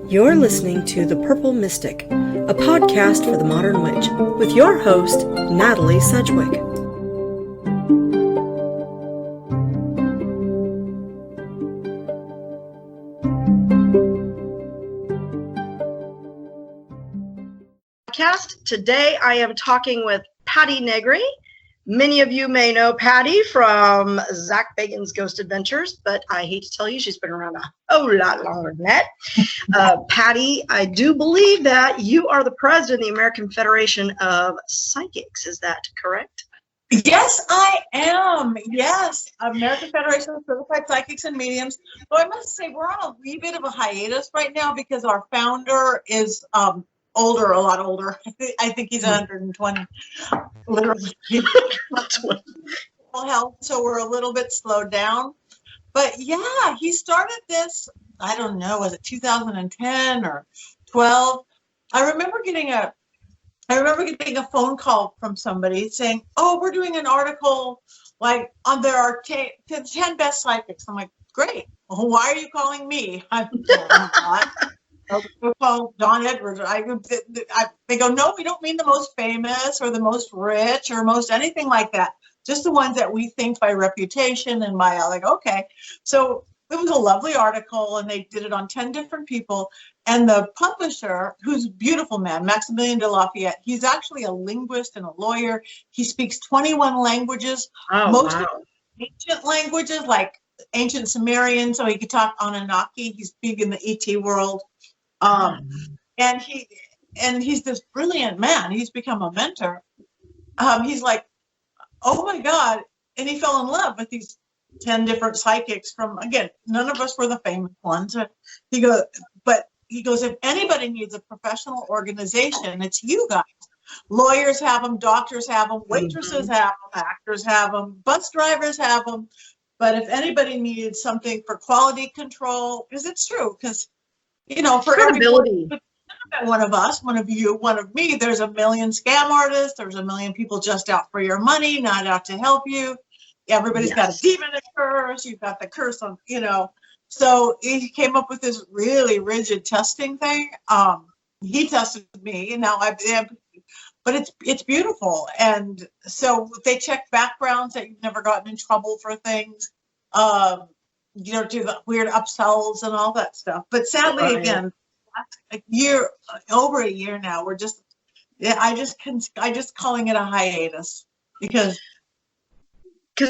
You're listening to The Purple Mystic, a podcast for the modern witch, with your host, Natalie Sedgwick. Today I am talking with Patti Negri. Many of you may know Patti from Zach Bagans' Ghost Adventures, but I hate to tell you, she's been around a whole lot longer than that. Patti, I do believe that you are the president of the American Federation of Psychics. Is that correct? Yes, I am. Yes, American Federation of Certified Psychics and Mediums. So I must say we're on a wee bit of a hiatus right now because our founder is older, a lot older. I think he's 120, literally. Health, so we're a little bit slowed down. But yeah, he started this, I don't know, was it 2010 or 12? I remember getting a phone call from somebody saying, "Oh, we're doing an article like on there are 10 best psychics." I'm like, "Great. Well, why are you calling me?" I'm not. Call Don Edwards. They go, "No, we don't mean the most famous or the most rich or most anything like that. Just the ones that we think by reputation and by." I'm like, okay. So it was a lovely article, and they did it on 10 different people. And the publisher, who's a beautiful man, Maximilian de Lafayette, he's actually a linguist and a lawyer. He speaks 21 languages, most of ancient languages like ancient Sumerian, so he could talk Anunnaki. He's big in the ET world. And he's this brilliant man. He's become a mentor. He's like, oh my God. And he fell in love with these 10 different psychics from, again, none of us were the famous ones. He goes, if anybody needs a professional organization, it's you guys. Lawyers have them, doctors have them, waitresses have them, actors have them, bus drivers have them. But if anybody needs something for quality control, because it's true, because for credibility. One of us, one of you, one of me, there's a million scam artists. There's a million people just out for your money, not out to help you. Everybody's got a demon curse. You've got the curse on, So he came up with this really rigid testing thing. He tested me, and now but it's beautiful. And so they check backgrounds that you've never gotten in trouble for things. Do the weird upsells and all that stuff. But sadly, again, over a year now, we're just, I just calling it a hiatus because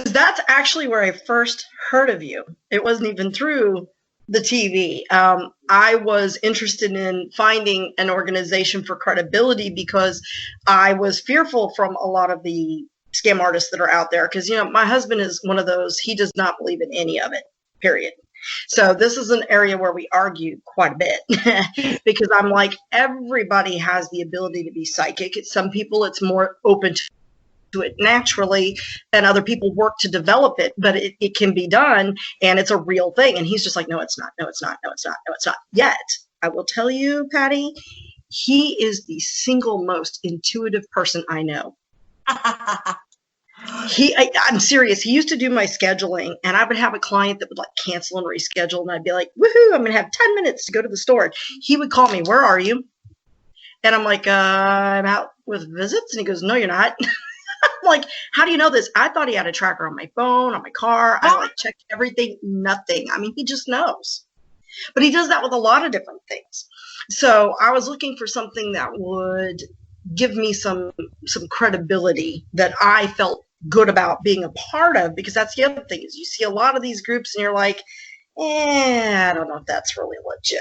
that's actually where I first heard of you. It wasn't even through the TV. I was interested in finding an organization for credibility because I was fearful from a lot of the scam artists that are out there. Because, my husband is one of those, he does not believe in any of it. Period. So this is an area where we argue quite a bit because I'm like, everybody has the ability to be psychic. Some people, it's more open to it naturally, and other people work to develop it, but it can be done, and it's a real thing. And he's just like, no, it's not. No, it's not. No, it's not. No, it's not. Yet, I will tell you, Patti, he is the single most intuitive person I know. I'm serious. He used to do my scheduling, and I would have a client that would like cancel and reschedule, and I'd be like, woohoo, I'm going to have 10 minutes to go to the store. He would call me, where are you? And I'm like, I'm out with visits. And he goes, no, you're not. I'm like, how do you know this? I thought he had a tracker on my phone, on my car. I checked everything, nothing. I mean, he just knows. But he does that with a lot of different things. So I was looking for something that would give me some credibility that I felt good about being a part of, because that's the other thing is you see a lot of these groups and you're like, I don't know if that's really legit,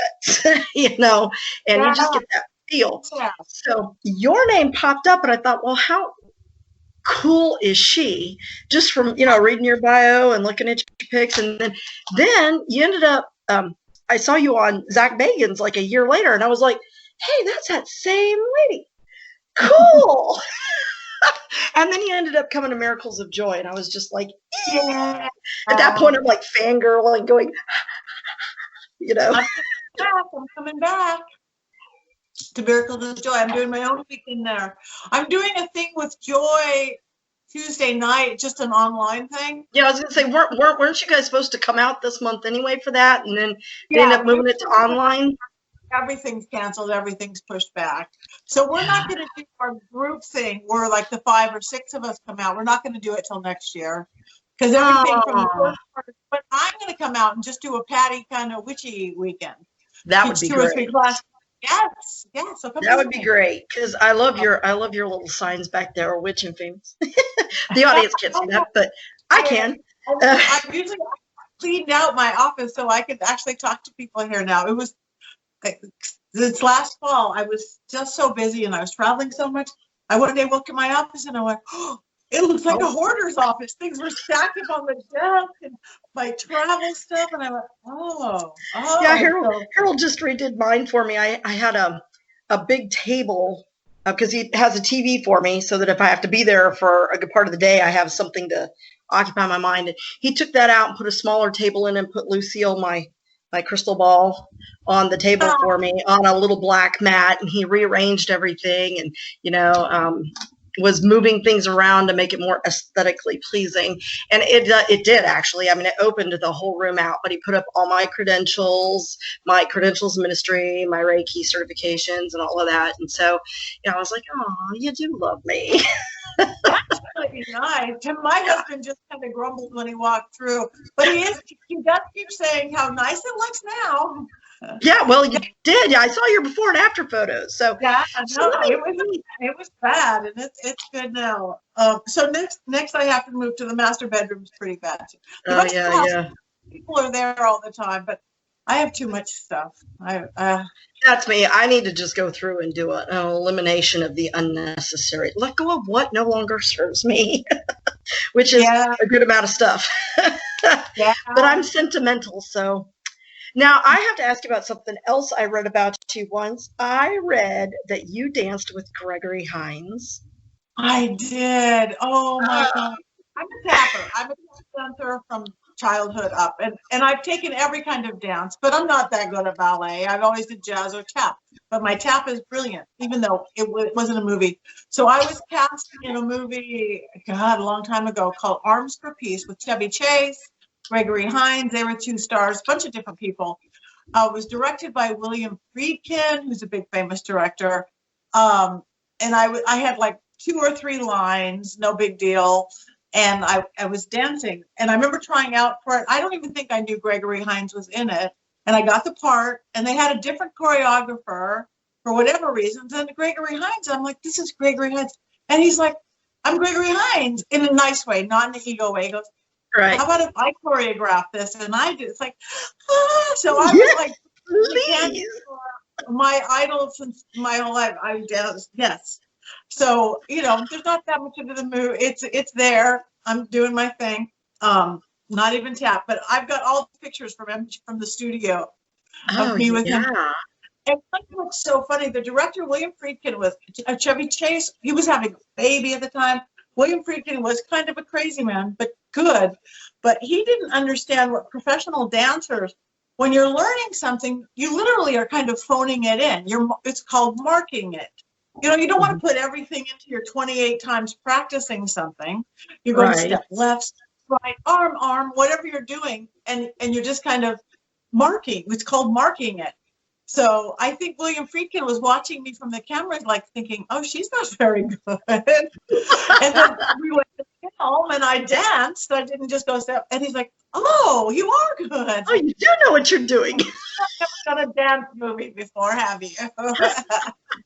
and you just get that feel. Yeah. So your name popped up, and I thought, well, how cool is she? Just from, reading your bio and looking at your pics. And then you ended up, I saw you on Zach Bagans like a year later, and I was like, hey, that's that same lady. Cool. And then he ended up coming to Miracles of Joy, and I was just like, yeah. At that point, I'm like fangirling, going, I'm coming back to Miracles of Joy. I'm doing my own weekend there. I'm doing a thing with Joy Tuesday night, just an online thing. Yeah, I was gonna say, weren't you guys supposed to come out this month anyway for that, and then they Yeah, end up moving it to online? everything's canceled, everything's pushed back. So we're not going to do our group thing where like the 5 or 6 of us come out. We're not going to do it till next year because everything from the first part. But I'm going to come out and just do a Patti kind of witchy weekend. That would be Teach 2 or 3 great. classes. Yes, yes. So That would be great because I love your little signs back there, witch and famous. The audience can't see that, but I can. I usually cleaned out my office so I could actually talk to people here now. It was this last fall. I was just so busy and I was traveling so much. I one day walked in my office and I went, oh, it looks like a hoarder's office. Things were stacked up on the desk and my travel stuff. And I went, oh. Yeah, Harold just redid mine for me. I had a big table because he has a TV for me so that if I have to be there for a good part of the day, I have something to occupy my mind. And he took that out and put a smaller table in and put Lucille, my crystal ball, on the table for me on a little black mat, and he rearranged everything and, was moving things around to make it more aesthetically pleasing. And it did actually. I mean, it opened the whole room out, but he put up all my credentials ministry, my Reiki certifications and all of that. And so, I was like, oh, you do love me. That's really nice. My husband just kind of grumbled when he walked through, but he does keep saying how nice it looks now. Yeah, well, you did. Yeah, I saw your before and after photos. So yeah, it was bad, and it's good now. So next I have to move to the master bedroom. It's pretty bad. Oh yeah. People are there all the time, but I have too much stuff. That's me. I need to just go through and do an elimination of the unnecessary. Let go of what no longer serves me, which is a good amount of stuff. Yeah. But I'm sentimental, so. Now, I have to ask you about something else I read about you once. I read that you danced with Gregory Hines. I did. Oh, my God. I'm a tapper. I'm a dancer from childhood up. And I've taken every kind of dance, but I'm not that good at ballet. I've always did jazz or tap. But my tap is brilliant, even though it wasn't a movie. So I was cast in a movie, God, a long time ago, called Arms for Peace with Chevy Chase, Gregory Hines. They were 2 stars, a bunch of different people. It was directed by William Friedkin, who's a big famous director. And I had like 2 or 3 lines, no big deal. And I was dancing. And I remember trying out for it. I don't even think I knew Gregory Hines was in it. And I got the part. And they had a different choreographer for whatever reasons. And Gregory Hines, I'm like, this is Gregory Hines. And he's like, I'm Gregory Hines, in a nice way, not in an ego way. He goes, right. How about if I choreograph this? And I do. It's like, so I was like, please. My idol since my whole life. I danced. Yes. So, there's not that much into the move. It's there. I'm doing my thing. Not even tap, but I've got all the pictures from the studio of me with him. And what's so funny, the director, William Friedkin, was Chevy Chase. He was having a baby at the time. William Friedkin was kind of a crazy man, but good. But he didn't understand what professional dancers, when you're learning something, you literally are kind of phoning it in. It's called marking it. You don't want to put everything into your 28 times practicing something. You're going to step left, step right, arm, whatever you're doing, and you're just kind of marking. It's called marking it. So I think William Friedkin was watching me from the camera, like thinking, oh, she's not very good. And then we went to film and I danced. I didn't just go step. And he's like, oh, you are good. Oh, you do know what you're doing. I've never done a dance movie before, have you?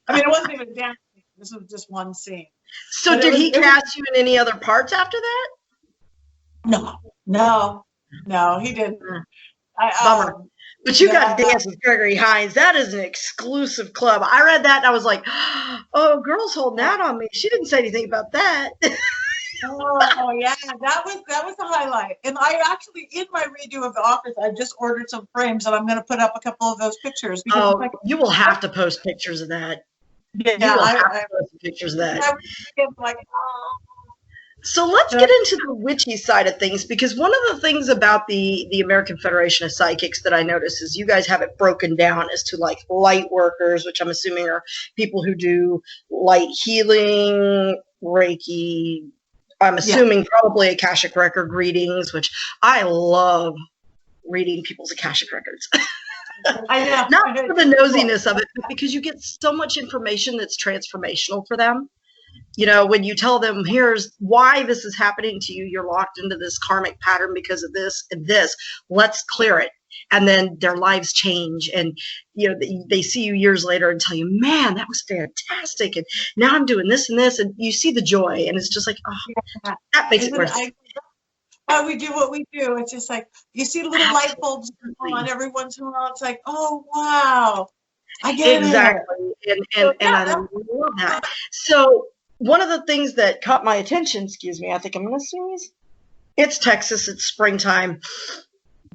I mean, it wasn't even a dance movie. This was just one scene. So but did he cast you in any other parts after that? No, he didn't. Bummer. But you got to dance with Gregory Hines. That is an exclusive club. I read that and I was like, oh, girl's holding out on me. She didn't say anything about that. Oh yeah, that was the highlight. And I actually, in my redo of The Office, I just ordered some frames and I'm going to put up a couple of those pictures. Oh, you will have to post pictures of that. Yeah, I post pictures of that. I was like, oh. So let's get into the witchy side of things, because one of the things about the American Federation of Psychics that I notice is you guys have it broken down as to like light workers, which I'm assuming are people who do light healing, Reiki, I'm assuming probably Akashic record readings, which I love reading people's Akashic records. I know. Not for the nosiness of it, but because you get so much information that's transformational for them. You know, when you tell them, here's why this is happening to you, you're locked into this karmic pattern because of this and this, let's clear it. And then their lives change, and you know they see you years later and tell you, man, that was fantastic, and now I'm doing this and this, and you see the joy, and it's just like, oh, that makes it worth it. Why we do what we do. It's just like you see little light bulbs on every once in a while. It's like, oh wow, I get it. Exactly, and I love that. So one of the things that caught my attention, excuse me, I think I'm gonna sneeze. It's Texas, it's springtime.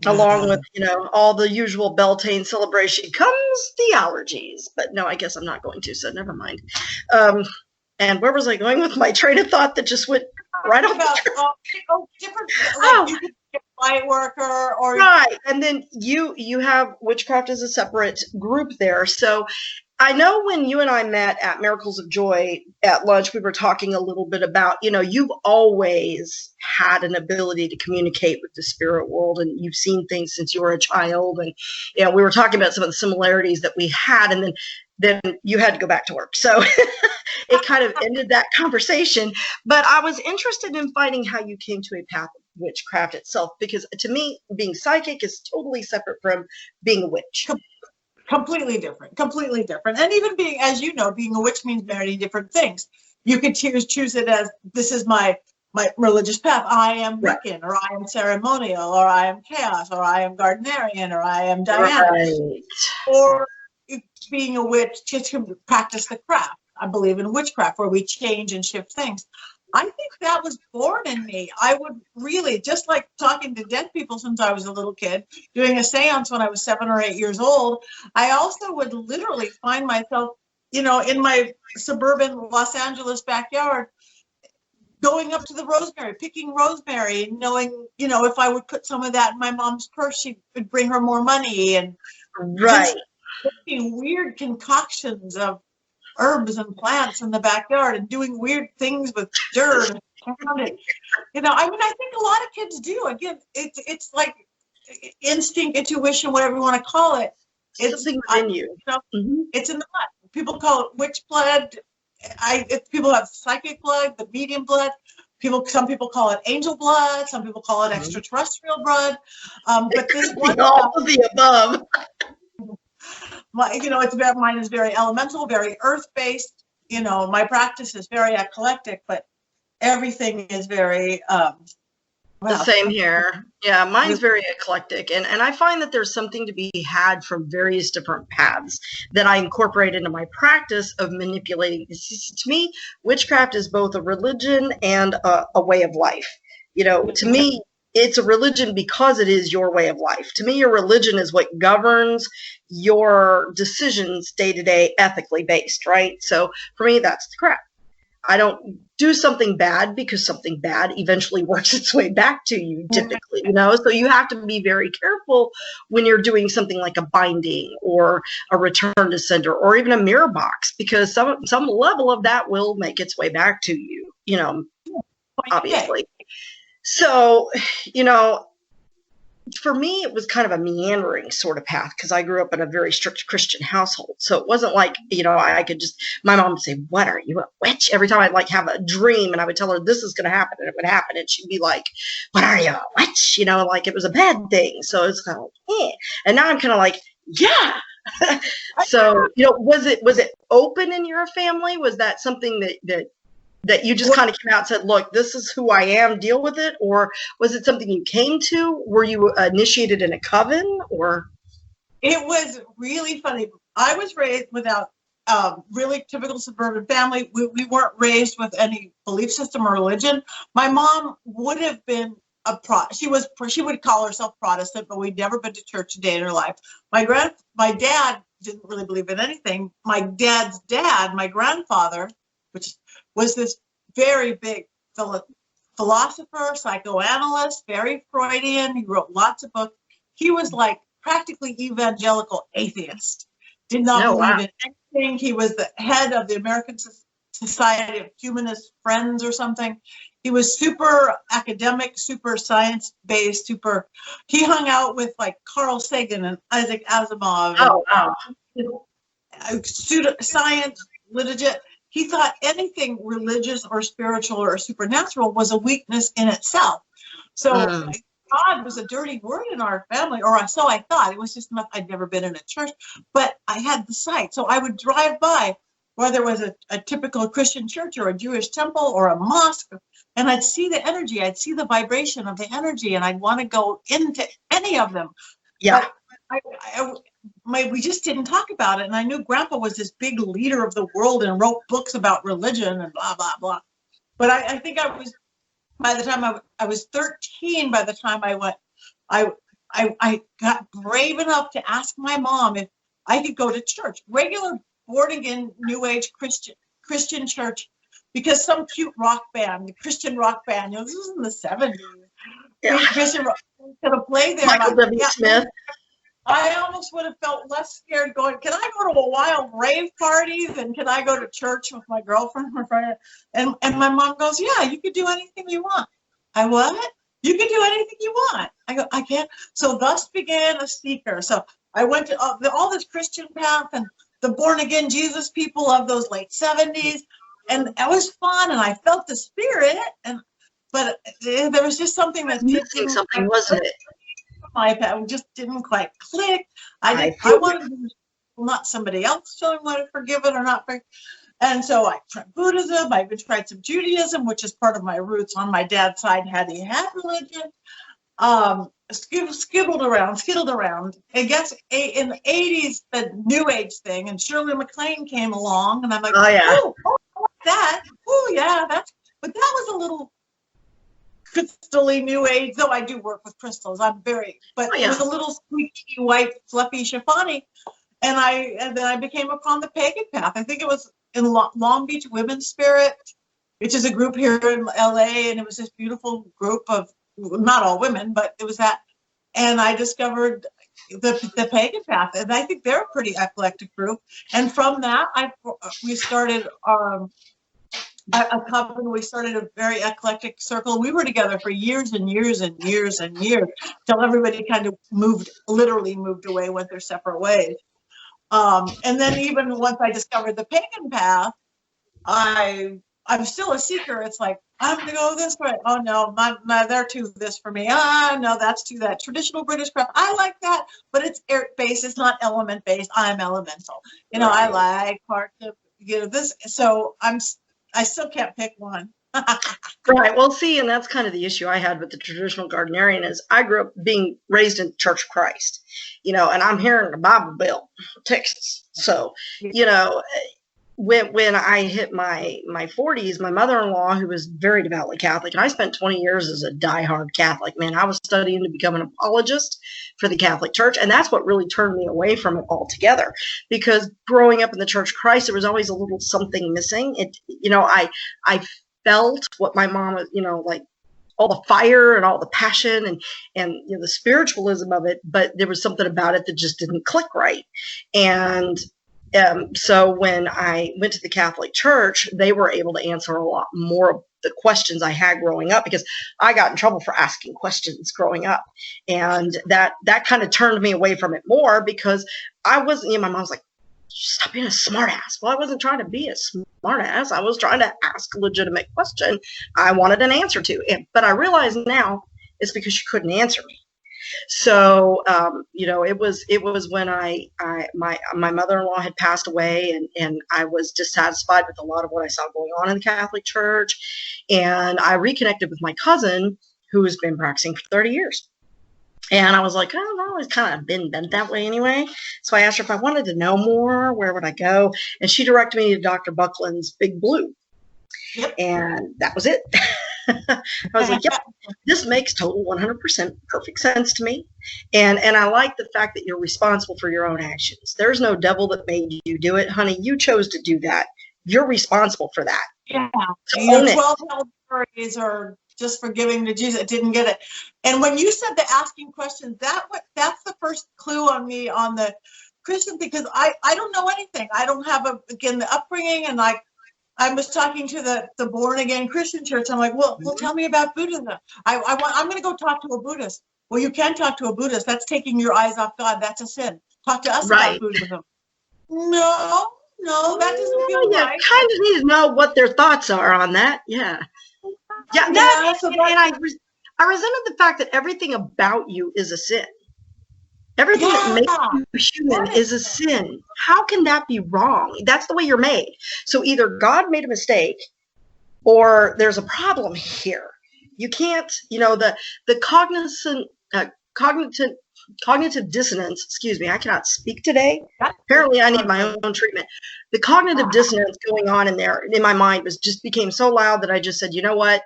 Along with, you know, all the usual Beltane celebration comes the allergies. But no, I guess I'm not going to, so never mind. And where was I going with my train of thought that just went right off the track? Different, like you could be a light worker or... Right, and then you have witchcraft as a separate group there. So I know when you and I met at Miracles of Joy at lunch, we were talking a little bit about, you know, you've always had an ability to communicate with the spirit world, and you've seen things since you were a child. And, you know, we were talking about some of the similarities that we had, and then you had to go back to work. So it kind of ended that conversation. But I was interested in finding how you came to a path of witchcraft itself, because to me, being psychic is totally separate from being a witch. Completely different. And even being, as you know, being a witch means many different things. You could choose it as, this is my religious path. I am Wiccan, or I am ceremonial, or I am chaos, or I am Gardnerian, or I am Diana. Right. Or being a witch just to practice the craft. I believe in witchcraft, where we change and shift things. I think that was born in me. I would really, just like talking to dead people since I was a little kid, doing a seance when I was 7 or 8 years old, I also would literally find myself, you know, in my suburban Los Angeles backyard, going up to the rosemary, picking rosemary, and knowing, you know, if I would put some of that in my mom's purse, she would bring her more money. And right, making weird concoctions of herbs and plants in the backyard and doing weird things with dirt. You know, I mean, I think a lot of kids do. Again, it's like instinct, intuition, whatever you want to call it. It's something within you. You know, it's in the blood. People call it witch blood. People have psychic blood, the medium blood. Some people call it angel blood. Some people call it extraterrestrial blood. But this one, all of the above. You know, mine is very elemental, very earth-based. You know, my practice is very eclectic, but everything is very the same here. Yeah, mine's very eclectic, and I find that there's something to be had from various different paths that I incorporate into my practice of manipulating. To me, witchcraft is both a religion and a way of life. You know, to me, it's a religion because it is your way of life. To me, your religion is what governs your decisions day to day, ethically based, right? So for me, that's the craft. I don't do something bad because something bad eventually works its way back to you, typically, you know? So you have to be very careful when you're doing something like a binding or a return to sender or even a mirror box, because some level of that will make its way back to you, you know, obviously. So, you know, for me, it was kind of a meandering sort of path because I grew up in a very strict Christian household. So it wasn't like, you know, I could just, my mom would say, what are you, a witch? Every time I'd like have a dream and I would tell her this is going to happen and it would happen. And she'd be like, what are you, a witch? You know, like it was a bad thing. So it's kind of like, eh. And now I'm kind of like, yeah. So, you know, was it open in your family? Was that something that you just kind of came out and said, look, this is who I am, deal with it? Or was it something you came to? Were you initiated in a coven? Or? It was really funny. I was raised without really typical suburban family. We weren't raised with any belief system or religion. My mom would have been she would call herself Protestant, but we'd never been to church a day in her life. My dad didn't really believe in anything. My dad's dad, my grandfather, which was this very big philosopher, psychoanalyst, very Freudian. He wrote lots of books. He was like practically evangelical atheist. Did not believe in anything. He was the head of the American Society of Humanist Friends or something. He was super academic, super science-based, he hung out with like Carl Sagan and Isaac Asimov Oh, wow. and science, literature. He thought anything religious or spiritual or supernatural was a weakness in itself. So God was a dirty word in our family, or so I thought. It was just not, I'd never been in a church, but I had the sight. So I would drive by where there was a typical Christian church or a Jewish temple or a mosque, and I'd see the energy. I'd see the vibration of the energy, and I'd want to go into any of them. Yeah. But we just didn't talk about it. And I knew Grandpa was this big leader of the world and wrote books about religion and blah, blah, blah. But I think I was, by the time I was 13, by the time I went, I got brave enough to ask my mom if I could go to church, regular born again, New Age Christian church, because some cute rock band, Christian rock band, this was in the 70s. Yeah. Christian rock band could have played there. Michael W. Smith. I almost would have felt less scared going, can I go to a wild rave party than can I go to church with my girlfriend or friend? And my mom goes, yeah, you could do anything you want. I what? You can do anything you want. I go, I can't. So thus began a seeker. So I went to all this Christian path and the born again Jesus people of those late 70s. And it was fun. And I felt the spirit. But there was just something that missing something, wasn't it? I just didn't quite click. I wanted to, not somebody else telling me to forgive it or not. And so I tried Buddhism. I even tried some Judaism, which is part of my roots on my dad's side. He had religion. Skittled around. I guess in the 80s, the New Age thing, and Shirley MacLaine came along, and I'm like, oh, I like that. Oh, yeah, but that was a little crystally New Age, though I do work with crystals. It was a little squeaky, white, fluffy, chiffony. And then I became upon the pagan path. I think it was in Long Beach Women's Spirit, which is a group here in LA, and it was this beautiful group of, not all women, but it was that. And I discovered the pagan path, and I think they're a pretty eclectic group. And from that, we started a coven. We started a very eclectic circle. We were together for years and years and years and years till everybody kind of literally moved away, went their separate ways. And then even once I discovered the pagan path, I'm still a seeker. It's like, I'm going to go this way. Oh, no, they're too this for me. No, that's too that. Traditional British craft, I like that, but it's earth-based. It's not element-based. I'm elemental. I like parts of, this. So I still can't pick one. Right. Well, see, and that's kind of the issue I had with the traditional Gardnerian is I grew up being raised in Church of Christ, and I'm here in the Bible Belt, Texas. So, when I hit my 40s, my mother-in-law, who was very devoutly Catholic, and I spent 20 years as a diehard Catholic, man, I was studying to become an apologist for the Catholic Church. And that's what really turned me away from it altogether, because growing up in the Church of Christ, there was always a little something missing. I felt what my mom was, like all the fire and all the passion and the spiritualism of it, but there was something about it that just didn't click right. And so when I went to the Catholic Church, they were able to answer a lot more of the questions I had growing up, because I got in trouble for asking questions growing up. And that kind of turned me away from it more, because I wasn't, my mom's like, stop being a smart ass. Well, I wasn't trying to be a smart ass. I was trying to ask a legitimate question I wanted an answer to. But I realize now it's because she couldn't answer me. So, it was when my mother-in-law had passed away, and I was dissatisfied with a lot of what I saw going on in the Catholic Church. And I reconnected with my cousin, who has been practicing for 30 years. And I was like, oh, I've always kind of been bent that way anyway. So I asked her if I wanted to know more, where would I go? And she directed me to Dr. Buckland's Big Blue. Yep. And that was it. I was like, yep, this makes total 100% perfect sense to me. And I like the fact that you're responsible for your own actions. There's no devil that made you do it. Honey, you chose to do that. You're responsible for that. Yeah. So your 12 held authorities are just for giving to Jesus. Didn't get it. And when you said the asking questions, that's the first clue on me on the Christian, because I don't know anything. I don't have the upbringing, and I was talking to the born again Christian church. I'm like, well, tell me about Buddhism. I'm going to go talk to a Buddhist. Well, you can't talk to a Buddhist. That's taking your eyes off God. That's a sin. Talk to us about Buddhism. No, that doesn't feel right. You kind of need to know what their thoughts are on that. Yeah. Yeah. I resented the fact that everything about you is a sin. Everything that makes you human is a sin. How can that be wrong? That's the way you're made. So either God made a mistake or there's a problem here. You can't, the cognitive dissonance, excuse me, I cannot speak today. Apparently I need my own treatment. The cognitive dissonance going on in there, in my mind, became so loud that I just said, you know what?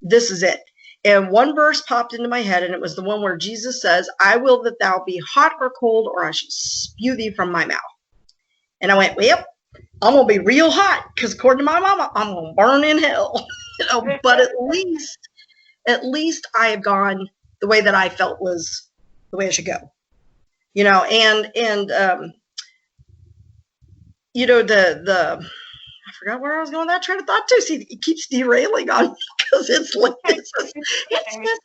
This is it. And one verse popped into my head, and it was the one where Jesus says, I will that thou be hot or cold, or I shall spew thee from my mouth. And I went, well, I'm going to be real hot, because according to my mama, I'm going to burn in hell. But at least I have gone the way that I felt was the way I should go. I forgot where I was going with that train of thought too. See, it keeps derailing on me because it's this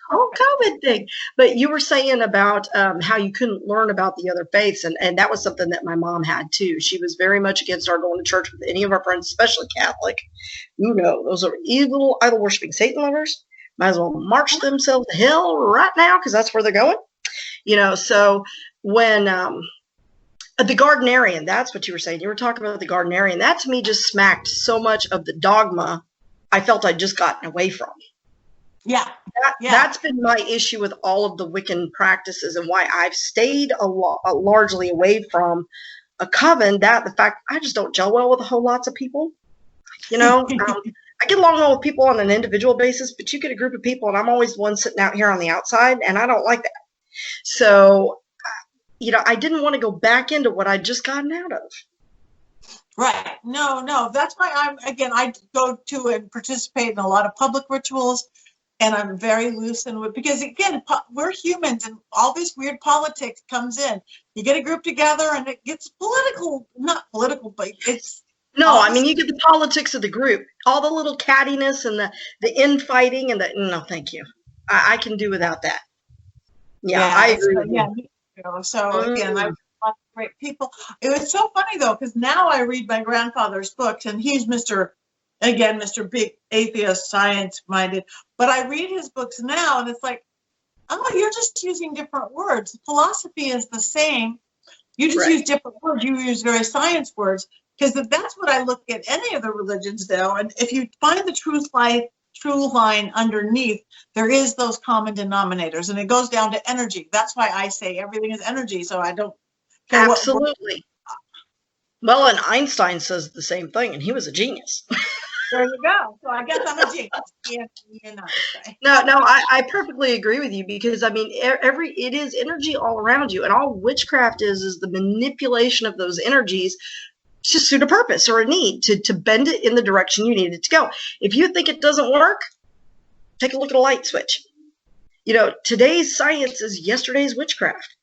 whole COVID thing. But you were saying about how you couldn't learn about the other faiths, and that was something that my mom had too. She was very much against our going to church with any of our friends, especially Catholic. Those are evil, idol worshiping Satan lovers. Might as well march themselves to hell right now because that's where they're going. So when the Gardenarian, that's what you were saying. You were talking about the Gardenarian. That to me just smacked so much of the dogma I felt I'd just gotten away from. Yeah. That's been my issue with all of the Wiccan practices and why I've stayed largely away from a coven. The fact I just don't gel well with a whole lots of people. I get along well with people on an individual basis, but you get a group of people and I'm always the one sitting out here on the outside, and I don't like that. So I didn't want to go back into what I'd just gotten out of. Right. No. That's why I go to and participate in a lot of public rituals, and I'm very loose because again, we're humans, and all this weird politics comes in. You get a group together and it gets political, not political, but it's. No, you get the politics of the group, all the little cattiness and the infighting and no, thank you. I can do without that. Yeah, I agree with you. So again, I've met great people. It was so funny though, because now I read my grandfather's books, and he's Mr. Big Atheist, science-minded. But I read his books now, and it's like, oh, you're just using different words. Philosophy is the same. You just use different words. You use very science words, because that's what I look at any of the religions though. And if you find the true line underneath, there is those common denominators, and it goes down to energy. That's why I say everything is energy. So I don't care. Absolutely. Well, and Einstein says the same thing, and he was a genius. There you go. So I guess I'm a genius. No, I perfectly agree with you, because it is energy all around you, and all witchcraft is the manipulation of those energies to suit a purpose or a need, to bend it in the direction you need it to go. If you think it doesn't work, take a look at a light switch. Today's science is yesterday's witchcraft.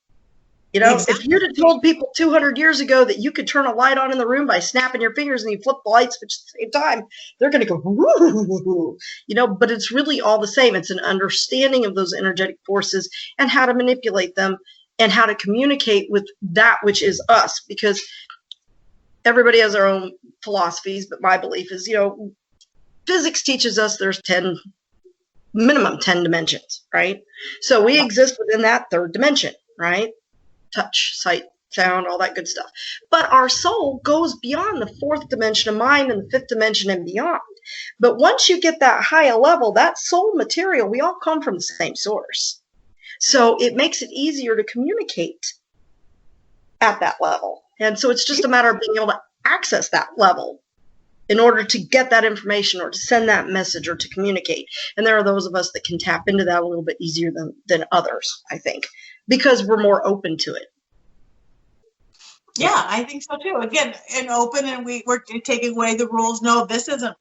Exactly. If you'd have told people 200 years ago that you could turn a light on in the room by snapping your fingers and you flip the light switch at the same time, they're going to go, woo, but it's really all the same. It's an understanding of those energetic forces and how to manipulate them and how to communicate with that which is us, because everybody has their own philosophies, but my belief is, physics teaches us there's minimum 10 dimensions, right? So we exist within that third dimension, right? Touch, sight, sound, all that good stuff. But our soul goes beyond the fourth dimension of mind and the fifth dimension and beyond. But once you get that higher level, that soul material, we all come from the same source. So it makes it easier to communicate at that level. And so it's just a matter of being able to access that level in order to get that information or to send that message or to communicate. And there are those of us that can tap into that a little bit easier than others, I think, because we're more open to it. Yeah, I think so too. Again, and open, and we're taking away the rules. No, this isn't.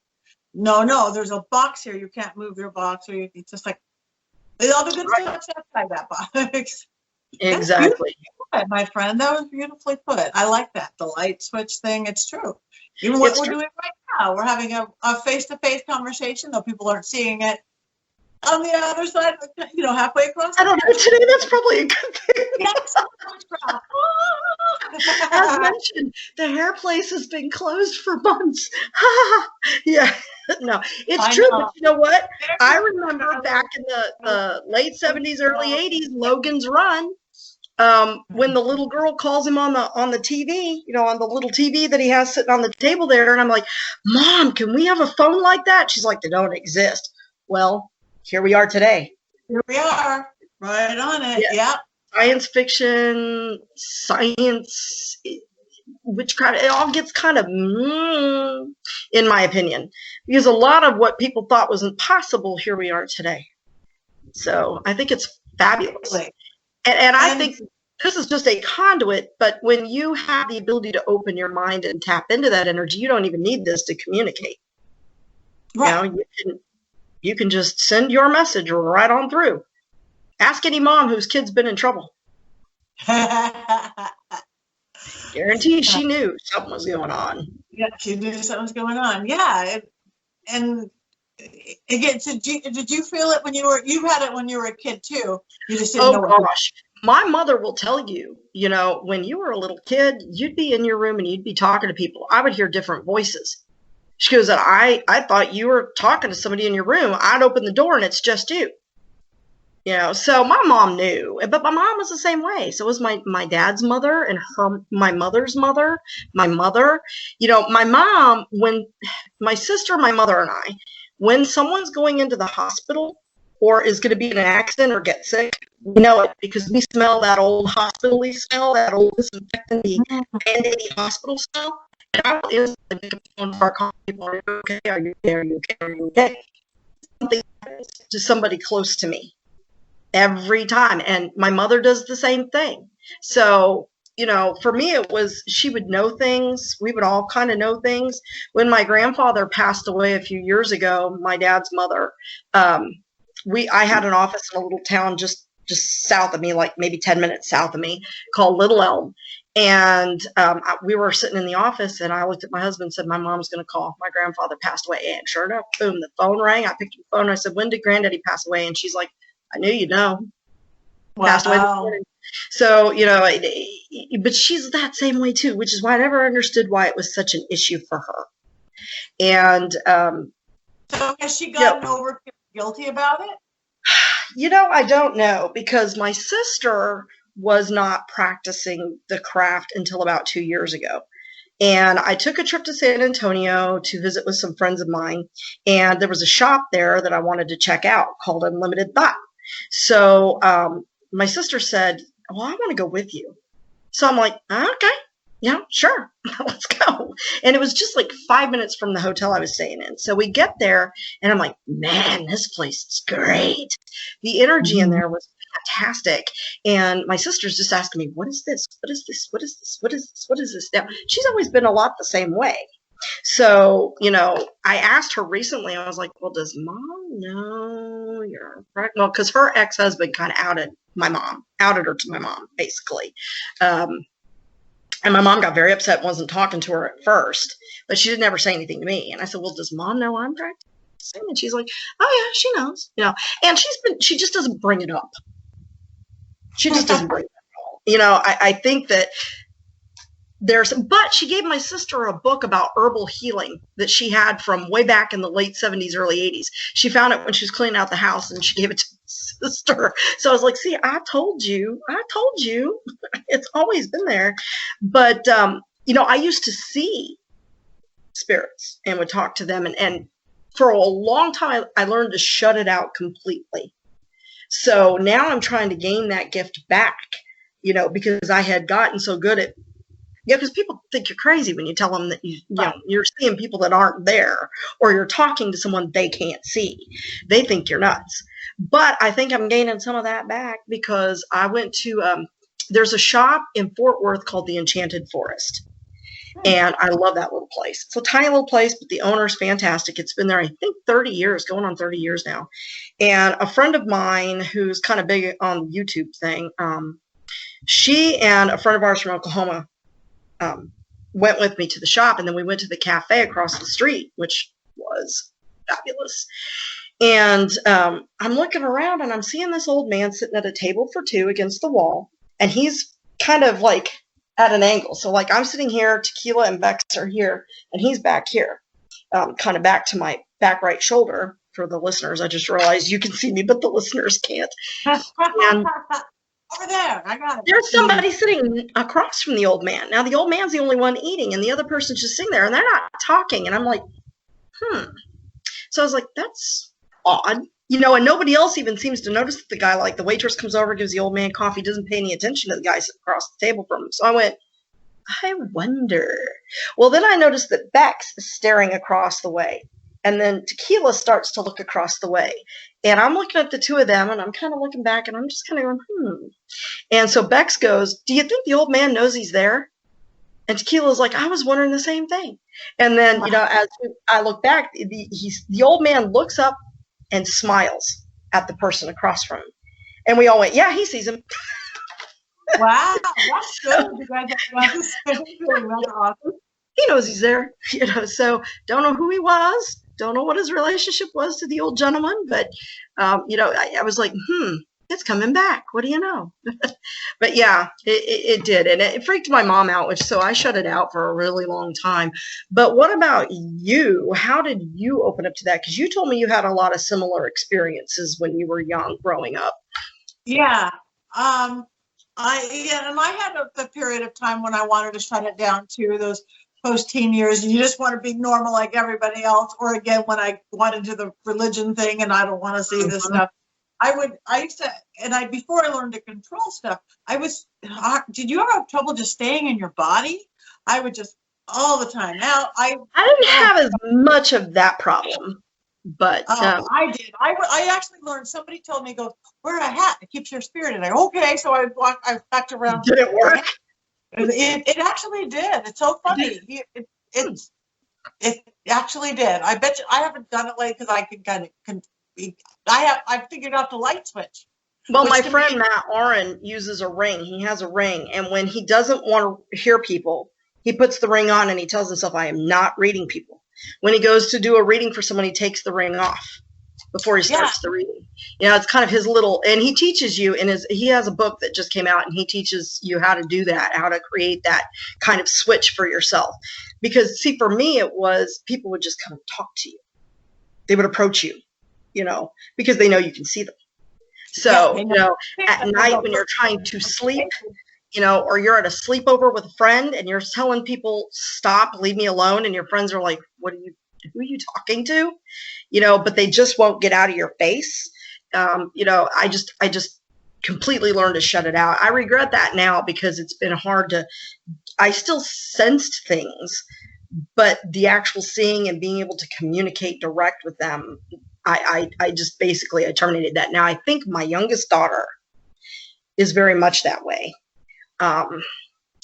No, there's a box here. You can't move your box, or it's just like all the good stuff outside that box. Exactly. put, my friend. That was beautifully put. I like that. The light switch thing. It's true. Even what It's we're true. doing right now, we're having a face-to-face conversation, though people aren't seeing it on the other side, halfway across. I don't know today. That's probably a good thing. Yes. As mentioned, the hair place has been closed for months. Yeah, no, it's I true. know. But you know what? I remember back in the late 70s, early 80s, Logan's Run, when the little girl calls him on the TV, on the little TV that he has sitting on the table there, and I'm like, Mom, can we have a phone like that? She's like, they don't exist. Well, here we are today. Here we are, right on it. Yeah. Science fiction, science, witchcraft, it all gets kind of, in my opinion, because a lot of what people thought was impossible, here we are today. So I think it's fabulous. And I think this is just a conduit, but when you have the ability to open your mind and tap into that energy, you don't even need this to communicate. Right. You can just send your message right on through. Ask any mom whose kid's been in trouble. Guarantee she knew something was going on. Yeah, she knew something was going on. Yeah, and again, did you feel it when you had it when you were a kid too? You just didn't know. Oh gosh, my mother will tell you. When you were a little kid, you'd be in your room and you'd be talking to people. I would hear different voices. She goes, and I thought you were talking to somebody in your room. I'd open the door and it's just you. So my mom knew, but my mom was the same way. So was my dad's mother and my mother's mother, my mother. My mom, when my sister, my mother, and I, when someone's going into the hospital or is going to be in an accident or get sick, we know it because we smell that old hospital-y smell, that old disinfectant-y, band-aid hospital smell. And I will instantly pick up the phone for our call people. Are you okay? Are you okay? Are you okay? Are you okay? Something happens to somebody close to me. Every time. And my mother does the same thing. So, for me, it was, she would know things. We would all kind of know things. When my grandfather passed away a few years ago, my dad's mother, I had an office in a little town just south of me, like maybe 10 minutes south of me, called Little Elm. And we were sitting in the office, and I looked at my husband and said, my mom's going to call. My grandfather passed away. And sure enough, boom, the phone rang. I picked up the phone and I said, when did Granddaddy pass away? And she's like, I knew you'd know. Wow. Passed away this morning. So, but she's that same way too, which is why I never understood why it was such an issue for her. And so has she gotten over guilty about it? I don't know, because my sister was not practicing the craft until about 2 years ago. And I took a trip to San Antonio to visit with some friends of mine. And there was a shop there that I wanted to check out called Unlimited Thought. So my sister said, well, I want to go with you. So I'm like, okay, yeah, sure, let's go. And it was just like 5 minutes from the hotel I was staying in. So we get there and I'm like, man, this place is great. The energy in there was fantastic. And my sister's just asking me, what is this? What is this? What is this? What is this? What is this? Now, she's always been a lot the same way. So, I asked her recently, I was like, well, does Mom know you're pregnant? Well, because her ex-husband kind of outed her to my mom, basically. And my mom got very upset and wasn't talking to her at first, but she didn't ever say anything to me. And I said, well, does Mom know I'm pregnant? And she's like, oh yeah, she knows, and she just doesn't bring it up. She just doesn't bring it up. I think that but she gave my sister a book about herbal healing that she had from way back in the late 70s, early 80s. She found it when she was cleaning out the house and she gave it to my sister. So I was like, see, I told you, it's always been there. But, I used to see spirits and would talk to them. And for a long time, I learned to shut it out completely. So now I'm trying to gain that gift back, because I had gotten so good at, because people think you're crazy when you tell them that you're seeing people that aren't there, or you're talking to someone they can't see. They think you're nuts. But I think I'm gaining some of that back because I went to, there's a shop in Fort Worth called the Enchanted Forest. And I love that little place. It's a tiny little place, but the owner's fantastic. It's been there, I think, 30 years, going on 30 years now. And a friend of mine who's kind of big on the YouTube thing, She and a friend of ours from Oklahoma went with me to the shop, and then we went to the cafe across the street, which was fabulous. And I'm looking around, and I'm seeing this old man sitting at a table for two against the wall, and he's kind of like at an angle. So like I'm sitting here, Tequila and Bex are here, and he's back here, kind of back to my back right shoulder. For the listeners, I just realized you can see me, but the listeners can't. And over there, I got it. there's somebody sitting across from the old man. Now the old man's the only one eating, and the other person's just sitting there, and they're not talking. And I'm like, So I was like, that's odd. You know, and nobody else even seems to notice that the guy, like the waitress comes over, gives the old man coffee, doesn't pay any attention to the guy sitting across the table from him. So I went, I wonder. Well, then I noticed that Bex is staring across the way. And then Tequila starts to look across the way. And I'm looking at the two of them, and I'm kind of looking back, and I'm just kind of going, And so Bex goes, do you think the old man knows he's there? And Tequila's like, I was wondering the same thing. And then, you know, as I look back, the old man looks up and smiles at the person across from him. And we all went, yeah, he sees him. Wow, that's good. You guys that's awesome. He knows he's there, you know, so don't know who he was. Don't know what his relationship was to the old gentleman, but, you know, I was like, it's coming back. What do you know? But yeah, it did. And it freaked my mom out, which so I shut it out for a really long time. But what about you? How did you open up to that? Because you told me you had a lot of similar experiences when you were young growing up. Yeah. And I had a period of time when I wanted to shut it down too, those post-teen years, and you just want to be normal like everybody else. Or again, when I wanted to do the religion thing and I don't want to see this stuff. Before I learned to control stuff, did you ever have trouble just staying in your body? I would just all the time. Now I didn't have as much of that problem, but I did. I actually learned, somebody told me, goes, wear a hat, it keeps your spirit in. Okay, so I walked around. Did it work? It actually did. It's so funny. It actually did. I bet you I haven't done it lately because I can kind of I figured out the light switch. Well, my friend Matt Oren uses a ring. He has a ring, and when he doesn't want to hear people, he puts the ring on and he tells himself, I am not reading people. When he goes to do a reading for someone, he takes the ring off before he starts the reading. You know, it's kind of his little, and he teaches you he has a book that just came out, and he teaches you how to do that, how to create that kind of switch for yourself. Because see, for me, it was people would just come and talk to you. They would approach you, you know, because they know you can see them. So, you know, at night when you're trying to sleep, you know, or you're at a sleepover with a friend and you're telling people, stop, leave me alone. And your friends are like, who are you talking to? You know, but they just won't get out of your face. You know, I just completely learned to shut it out. I regret that now because it's been hard I still sensed things, but the actual seeing and being able to communicate direct with them, I just basically, I terminated that. Now I think my youngest daughter is very much that way.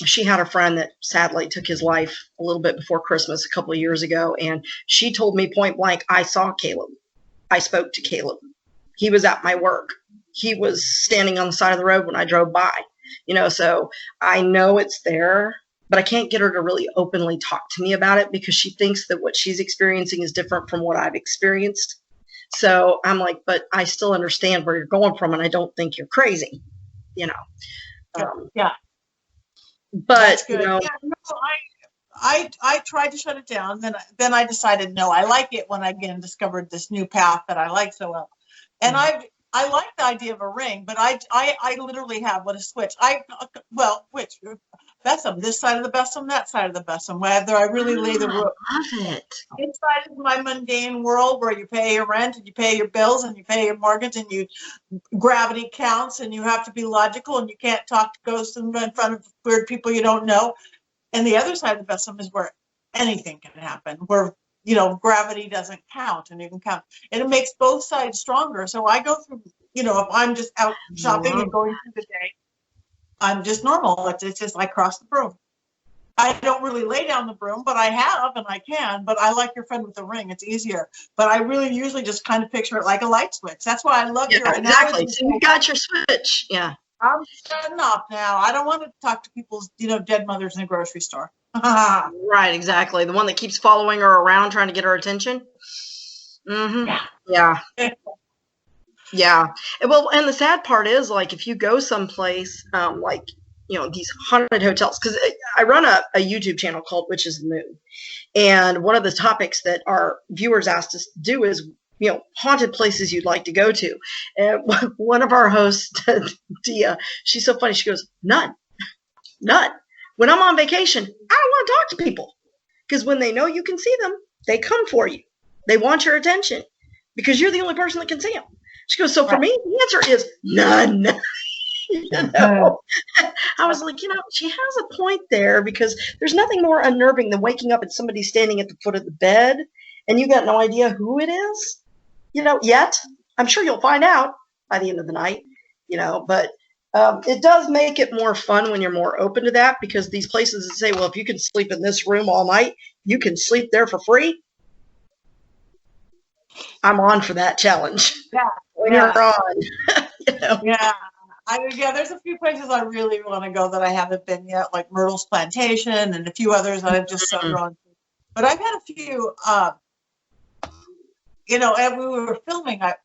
She had a friend that sadly took his life a little bit before Christmas a couple of years ago. And she told me point blank, I saw Caleb. I spoke to Caleb. He was at my work. He was standing on the side of the road when I drove by, you know, so I know it's there, but I can't get her to really openly talk to me about it because she thinks that what she's experiencing is different from what I've experienced. So I'm like, but I still understand where you're going from, and I don't think you're crazy, you know. Yeah. But you know, yeah, no, I tried to shut it down. Then I decided no, I like it when I again discovered this new path that I like so well. And I like the idea of a ring, but I literally have a switch. Which besom, this side of the besom, that side of the besom, whether I really lay the root. I love it. Inside is my mundane world where you pay your rent and you pay your bills and you pay your mortgage and gravity counts and you have to be logical and you can't talk to ghosts in front of weird people you don't know. And the other side of the besom is where anything can happen, where, you know, gravity doesn't count and you can count. And it makes both sides stronger. So I go through, you know, if I'm just out shopping and going through the day, I'm just normal. It's just I cross the broom. I don't really lay down the broom, but I have and I can. But I like your friend with the ring. It's easier. But I really usually just kind of picture it like a light switch. That's why I love your exactly. So you got your switch. Yeah. I'm shutting off now. I don't want to talk to people's, dead mothers in a grocery store. Right, exactly. The one that keeps following her around trying to get her attention. Yeah. Yeah. Well, and the sad part is, like, if you go someplace, like, these haunted hotels, because I run a YouTube channel called Witches of the Moon. And one of the topics that our viewers asked us to do is, haunted places you'd like to go to. And one of our hosts, Dia, she's so funny. She goes, none. When I'm on vacation, I don't want to talk to people. Because when they know you can see them, they come for you. They want your attention because you're the only person that can see them. She goes, so for me, the answer is none. I was like, she has a point there, because there's nothing more unnerving than waking up and somebody standing at the foot of the bed and you got no idea who it is, yet. I'm sure you'll find out by the end of the night, but it does make it more fun when you're more open to that, because these places that say, well, if you can sleep in this room all night, you can sleep there for free. I'm on for that challenge. Yeah. When you're on. Yeah. There's a few places I really want to go that I haven't been yet, like Myrtle's Plantation and a few others that I've just so drawn to. But I've had a few, and we were filming a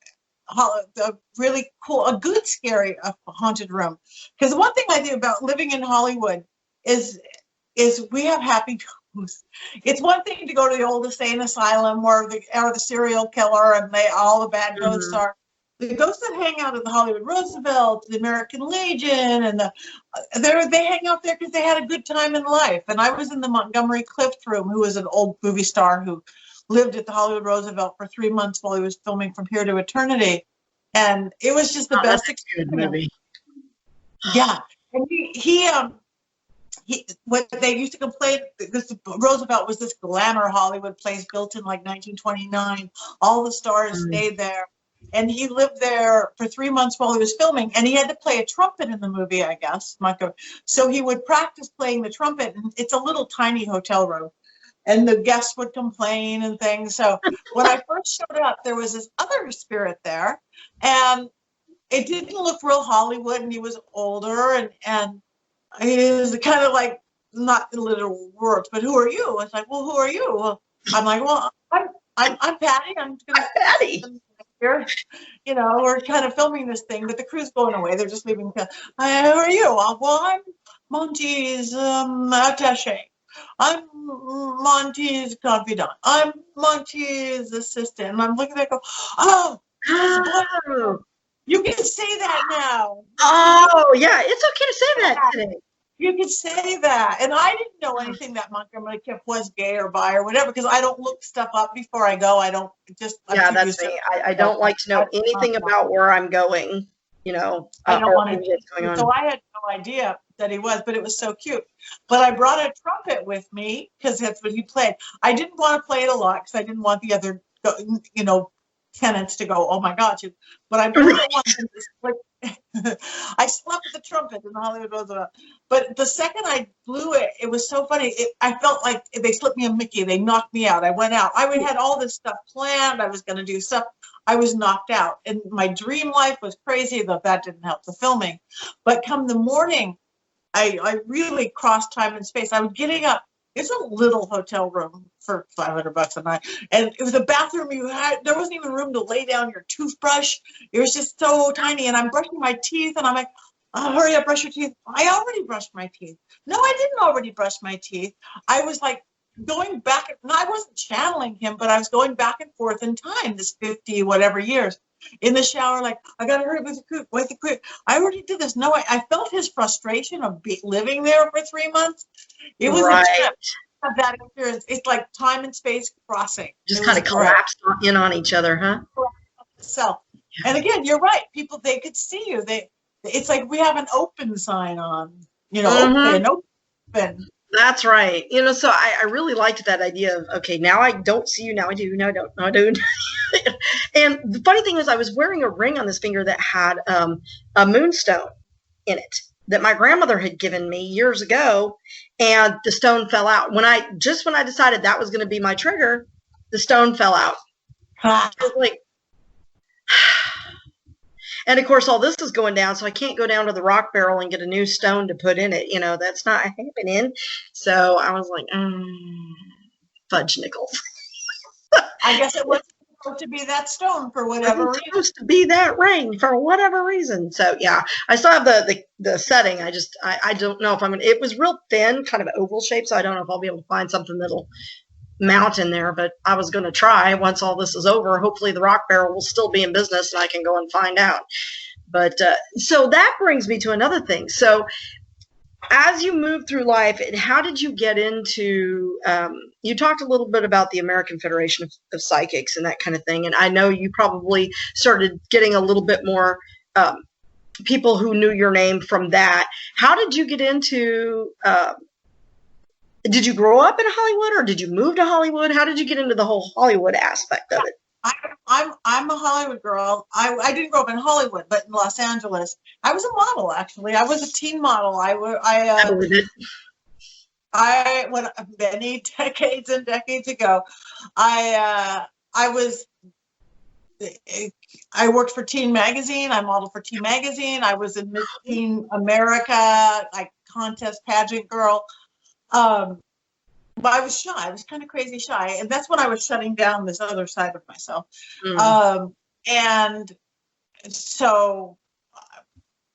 really cool, a good, scary haunted room. Because one thing I do about living in Hollywood is we have happy ghosts. It's one thing to go to the old insane asylum or the serial killer and all the bad ghosts are. The ghosts that hang out at the Hollywood Roosevelt, the American Legion, and they hang out there because they had a good time in life. And I was in the Montgomery Clift room, who was an old movie star who lived at the Hollywood Roosevelt for 3 months while he was filming From Here to Eternity. And it was just the best experience. Good movie. Yeah. And he what they used to complain, because Roosevelt was this glamour Hollywood place built in like 1929. All the stars stayed there. And he lived there for 3 months while he was filming, and he had to play a trumpet in the movie, I guess. So he would practice playing the trumpet, and it's a little tiny hotel room, and the guests would complain and things. So when I first showed up, there was this other spirit there, and it didn't look real Hollywood, and he was older, and he was kind of like, not in literal words, but who are you? I was like, well, who are you? Well, I'm like, well, I'm Patti. I'm Patti. Here, we're kind of filming this thing, but the crew's going away. They're just leaving. Who are you? Well, I'm Monty's attaché. I'm Monty's confidant. I'm Monty's assistant. And I'm looking at it, oh, you can say that now. Oh, yeah, it's okay to say that today. You could say that. And I didn't know anything that Montgomery Clift was gay or bi or whatever, because I don't look stuff up before I go. I don't that's me. I don't like to know anything about where I'm going, I don't want to. So I had no idea that he was, but it was so cute. But I brought a trumpet with me because that's what he played. I didn't want to play it a lot because I didn't want the other, tenants to go, oh my gosh. But I really wanted to I slept with the trumpet in the Hollywood Roosevelt. But the second I blew it, it was so funny. I felt like they slipped me a Mickey. They knocked me out. I went out. I had all this stuff planned. I was going to do stuff. I was knocked out. And my dream life was crazy, though that didn't help the filming. But come the morning, I really crossed time and space. I was getting up. It's a little hotel room for $500 a night. And it was a bathroom there wasn't even room to lay down your toothbrush. It was just so tiny. And I'm brushing my teeth and I'm like, oh, hurry up, brush your teeth. I already brushed my teeth. No, I didn't already brush my teeth. I was like going back. No, I wasn't channeling him, but I was going back and forth in time, this 50 whatever years. In the shower, like, I got to hurry with the quick. I already did this. No, I felt his frustration of living there for 3 months. It was a trip of that experience. It's like time and space crossing. Just kind of collapsed in on each other, huh? So, and again, you're right. People, they could see you. It's like we have an open sign on, open. That's right. So I really liked that idea of, okay, now I don't see you, now I do, now I don't, now I do. And the funny thing is, I was wearing a ring on this finger that had a moonstone in it that my grandmother had given me years ago, and the stone fell out. When I decided that was going to be my trigger, the stone fell out. I was like, And of course, all this is going down, so I can't go down to the rock barrel and get a new stone to put in it. That's not happening. So I was like, fudge nickels. I guess it was supposed to be that stone for whatever reason. It's supposed to be that ring for whatever reason. So yeah, I still have the setting. I don't know if I'm gonna. It was real thin, kind of oval shape, so I don't know if I'll be able to find something that'll mount in there. But I was going to try once all this is over. Hopefully, the rock barrel will still be in business, and I can go and find out. But so that brings me to another thing. So as you move through life, how did you get into, you talked a little bit about the American Federation of Psychics and that kind of thing. And I know you probably started getting a little bit more people who knew your name from that. How did you get into, did you grow up in Hollywood or did you move to Hollywood? How did you get into the whole Hollywood aspect of it? I'm a Hollywood girl. I didn't grow up in Hollywood, but in Los Angeles. I was a model, actually. I was a teen model. When many decades and decades ago, I worked for Teen Magazine. I modeled for Teen Magazine. I was in Miss Teen America, like contest pageant girl. But I was shy. I was kind of crazy shy. And that's when I was shutting down this other side of myself. And so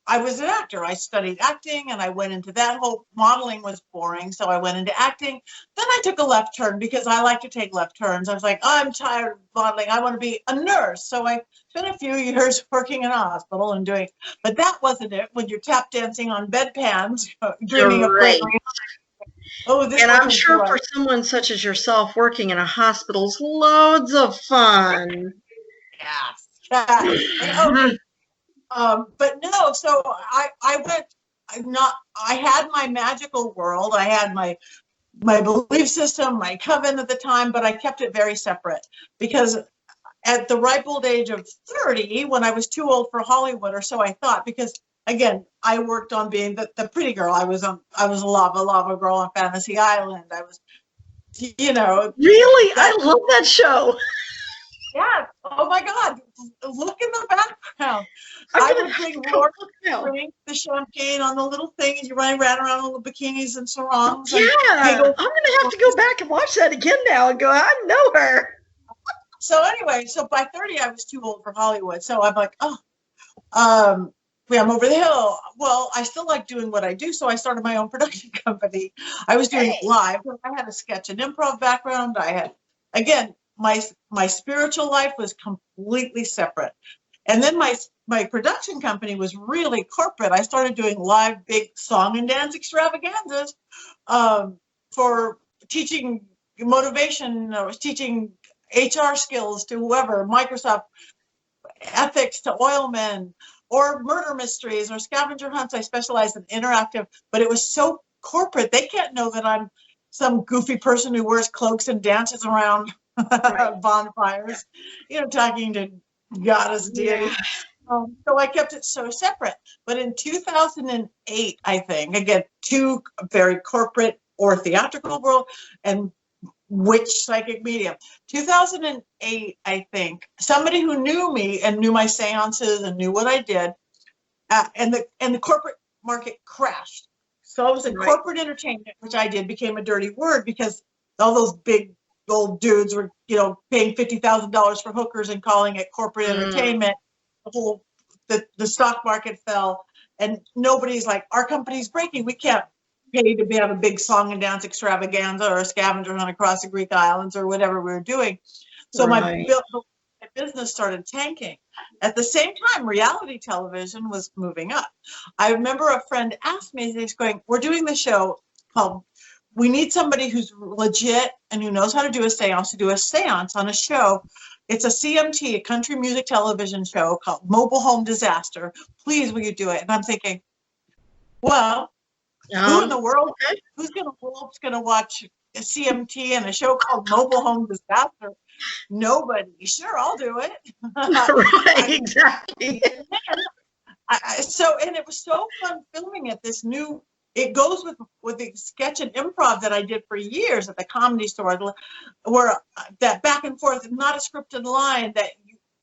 I was an actor. I studied acting and I went into that. Whole modeling was boring. So I went into acting. Then I took a left turn because I like to take left turns. I was like, I'm tired of modeling. I want to be a nurse. So I spent a few years working in a hospital and doing, but that wasn't it. When you're tap dancing on bedpans, dreaming of playing. And I'm sure for someone such as yourself, working in a hospital is loads of fun. Yes. But no, so I had my magical world. I had my belief system, my coven at the time, but I kept it very separate because at the ripe old age of 30, when I was too old for Hollywood, or so I thought, because again, I worked on being the pretty girl. I was a lava girl on Fantasy Island. I was, Really? I love that show. Yeah. Oh my God. Look in the background. I would drink the champagne on the little thing and you're running around in little bikinis and sarongs. Yeah. I'm going to have to go back and watch that again now and go, I know her. So anyway, so by 30, I was too old for Hollywood. So I'm like, I'm over the hill. Well, I still like doing what I do. So I started my own production company. I was doing live. I had a sketch and improv background. I had, again, my spiritual life was completely separate. And then my production company was really corporate. I started doing live big song and dance extravaganzas for teaching motivation. I was teaching HR skills to whoever, Microsoft ethics to oilmen, or murder mysteries or scavenger hunts. I specialized in interactive, but it was so corporate. They can't know that I'm some goofy person who wears cloaks and dances around bonfires, talking to goddess deity. So I kept it so separate. But in 2008, I think, again, two very corporate or theatrical world and which psychic medium. 2008, I think, somebody who knew me and knew my seances and knew what I did, and the corporate market crashed. So it was a corporate entertainment, which I did, became a dirty word because all those big old dudes were, paying $50,000 for hookers and calling it corporate entertainment. The stock market fell, and nobody's like, our company's breaking. We can't pay to have a big song and dance extravaganza or a scavenger hunt across the Greek islands or whatever we were doing. So my business started tanking. At the same time, reality television was moving up. I remember a friend asked me, he's going, we're doing the show called, we need somebody who's legit and who knows how to do a seance, to do a seance on a show. It's a CMT, a country music television show called Mobile Home Disaster. Please, will you do it? And I'm thinking, well, who in the world, who's going to watch a CMT and a show called Mobile Home Disaster? Nobody. Sure, I'll do it. Right, exactly. And it was so fun filming it. It goes with the sketch and improv that I did for years at the Comedy Store, where that back and forth, not a scripted line, that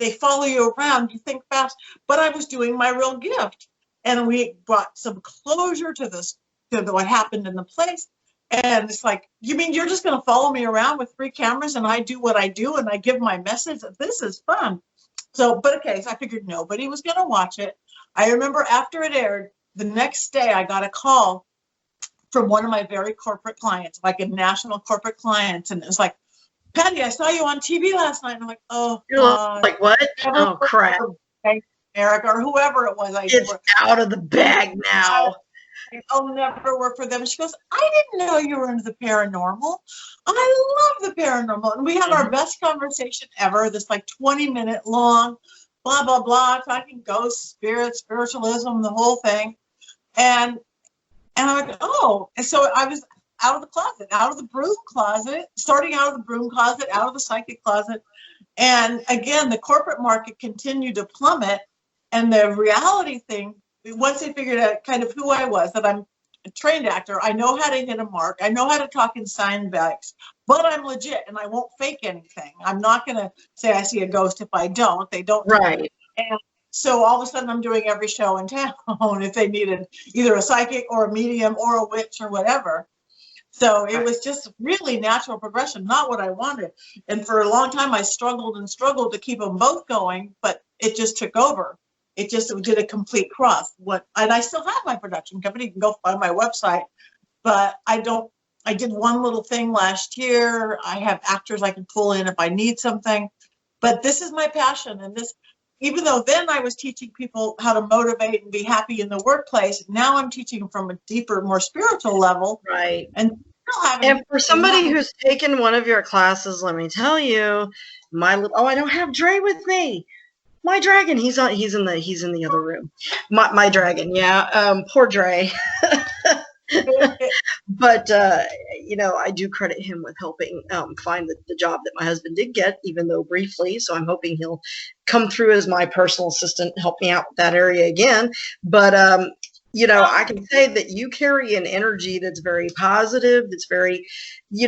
they follow you around. You think fast, but I was doing my real gift, and we brought some closure to this, to what happened in the place. And it's like, you mean you're just going to follow me around with 3 cameras and I do what I do and I give my message? This is fun. So, but okay, so I figured nobody was going to watch it. I remember after it aired, the next day I got a call from one of my very corporate clients, like a national corporate client. And it was like, Patti, I saw you on TV last night. And I'm like, oh, You're like, what? Oh, crap. Eric or whoever it was. It's out of the bag now. I'll never work for them. She goes, I didn't know you were into the paranormal. I love the paranormal. And we had our best conversation ever, this like 20-minute long, blah, blah, blah, talking ghosts, spirits, spiritualism, the whole thing. And I'm like, oh. And so I was out of the closet, out of the broom closet, starting out of the broom closet, out of the psychic closet. And again, the corporate market continued to plummet. And the reality thing, once they figured out kind of who I was, that I'm a trained actor, I know how to hit a mark, I know how to talk in sign bags, but I'm legit and I won't fake anything. I'm not going to say I see a ghost if I don't. They don't. Right. And so all of a sudden I'm doing every show in town if they needed either a psychic or a medium or a witch or whatever. So it was just really natural progression, not what I wanted. And for a long time, I struggled and struggled to keep them both going, but it just took over. It just did a complete cross. And I still have my production company. You can go find my website, but I did one little thing last year. I have actors I can pull in if I need something, but this is my passion. And this, even though then I was teaching people how to motivate and be happy in the workplace, now I'm teaching from a deeper, more spiritual level. Right. And for somebody who's taken one of your classes, let me tell you, I don't have Dre with me. My dragon, he's in the other room. My dragon, yeah. Poor Dre. But I do credit him with helping find the job that my husband did get, even though briefly. So I'm hoping he'll come through as my personal assistant, help me out with that area again. But I can say that you carry an energy that's very positive. That's very,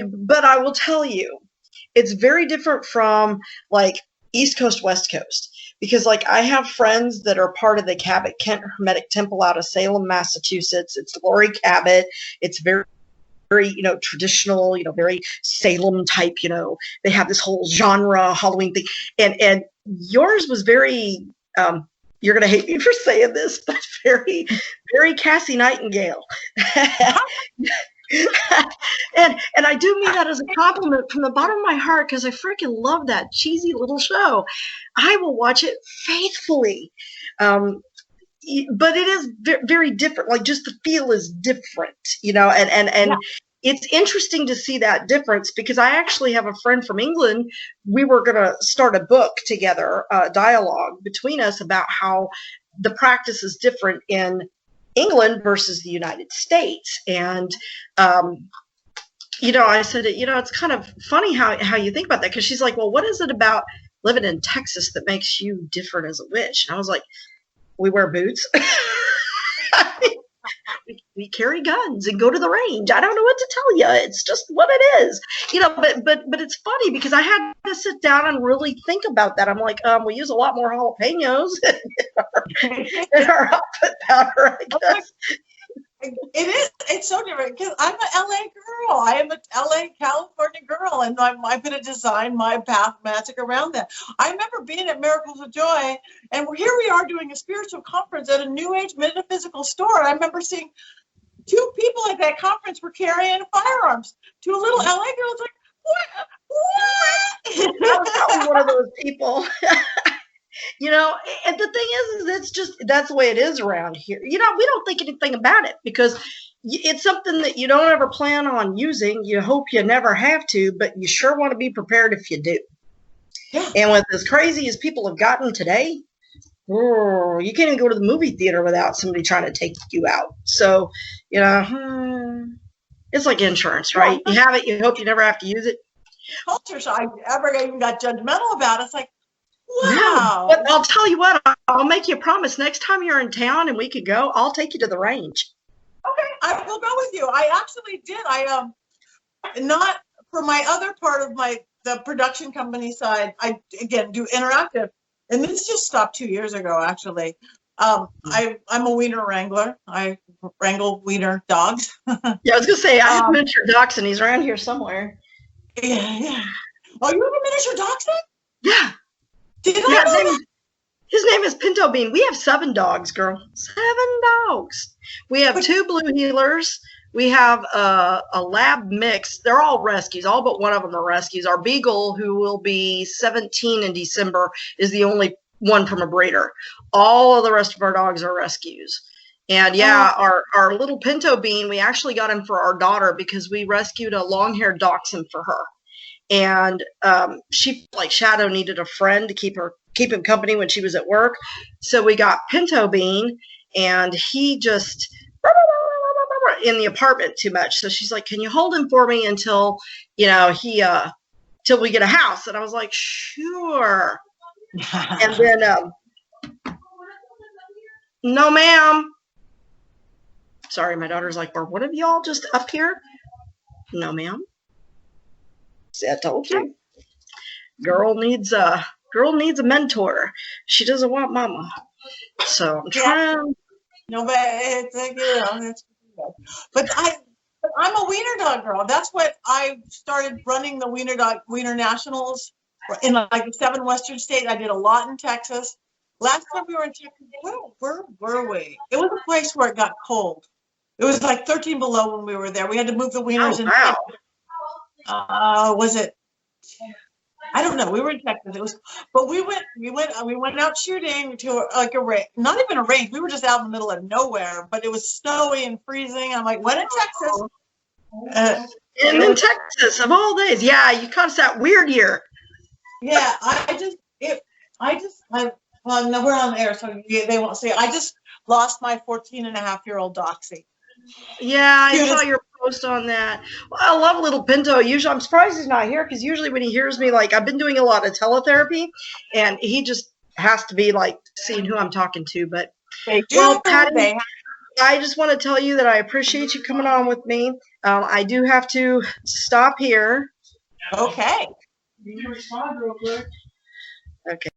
but I will tell you, it's very different from like East Coast, West Coast. Because like I have friends that are part of the Cabot Kent Hermetic Temple out of Salem, Massachusetts. It's Lori Cabot. It's very, very, traditional, very Salem type, they have this whole genre Halloween thing. And yours was very, you're going to hate me for saying this, but very, very Cassie Nightingale. And I do mean that as a compliment from the bottom of my heart, because I freaking love that cheesy little show. I will watch it faithfully. But it is very different. Like just the feel is different, and it's interesting to see that difference, because I actually have a friend from England. We were going to start a book together, dialogue between us about how the practice is different in England versus the United States. And, I said, it's kind of funny how you think about that. Cause she's like, well, what is it about living in Texas that makes you different as a witch? And I was like, we wear boots. we carry guns and go to the range. I don't know what to tell you. It's just what it is, but it's funny because I had to sit down and really think about that. I'm like, we use a lot more jalapenos in our outfit powder, I guess. It's so different because I'm an LA girl. I am an LA, California girl, and I'm going to design my path magic around that. I remember being at Miracles of Joy, and here we are doing a spiritual conference at a New Age metaphysical store. I remember seeing 2 people at that conference were carrying firearms. 2 little LA girls like, what? I'm probably one of those people. And the thing is that's the way it is around here. We don't think anything about it because it's something that you don't ever plan on using. You hope you never have to, but you sure want to be prepared if you do. Yeah. And with as crazy as people have gotten today, you can't even go to the movie theater without somebody trying to take you out. So, it's like insurance, right? You have it, you hope you never have to use it. Culture shock. I even got judgmental about it. It's like, wow. No, but I'll tell you what, I'll make you a promise. Next time you're in town and we could go, I'll take you to the range. Okay, I will go with you. I actually did. Not for my other part of the production company side, I, again, do interactive. and this just stopped 2 years ago, actually. I'm a wiener wrangler. I wrangle wiener dogs. Yeah, I was gonna say I have miniature dachshund. He's around here somewhere. Yeah. Oh, you have a miniature dachshund? Yeah. Did I know that? His name is Pinto Bean. We have 7 dogs, girl. 7 dogs. We have 2 blue heelers. We have a lab mix. They're all rescues. All but one of them are rescues. Our beagle, who will be 17 in December, is the only one from a breeder. All of the rest of our dogs are rescues. And yeah, our little Pinto Bean, we actually got him for our daughter because we rescued a long-haired dachshund for her. And she, like Shadow, needed a friend to keep him company when she was at work. So we got Pinto Bean, and he just in the apartment too much. So she's like, "Can you hold him for me until till we get a house?" And I was like, "Sure." And then, no, ma'am. Sorry, my daughter's like, "Well, what have y'all just up here?" No, ma'am. See, I told you. Girl needs a mentor. She doesn't want mama. So I'm trying. No, but it's but I'm a wiener dog girl. That's what I started running the wiener nationals in like the 7 western states. I did a lot in Texas. Last time we were in Texas, where were we? It was a place where it got cold. It was like 13 below when we were there. We had to move the wieners in. Was it? I don't know. We were in Texas. It was, but we went out shooting to like a range, not even a range. We were just out in the middle of nowhere, but it was snowy and freezing. I'm like, when in Texas? And in Texas, of all days, yeah, you caught us that weird year. Yeah, well, no, we're on the air, so they won't see it. I just lost my 14-and-a-half-year-old Doxy. Yeah, I saw your post on that. Well, I love little Pinto. Usually, I'm surprised he's not here because usually when he hears me, like I've been doing a lot of teletherapy, and he just has to be like seeing who I'm talking to. But well, Patti, I just want to tell you that I appreciate you coming on with me. I do have to stop here. Okay. Can you respond real quick? Okay.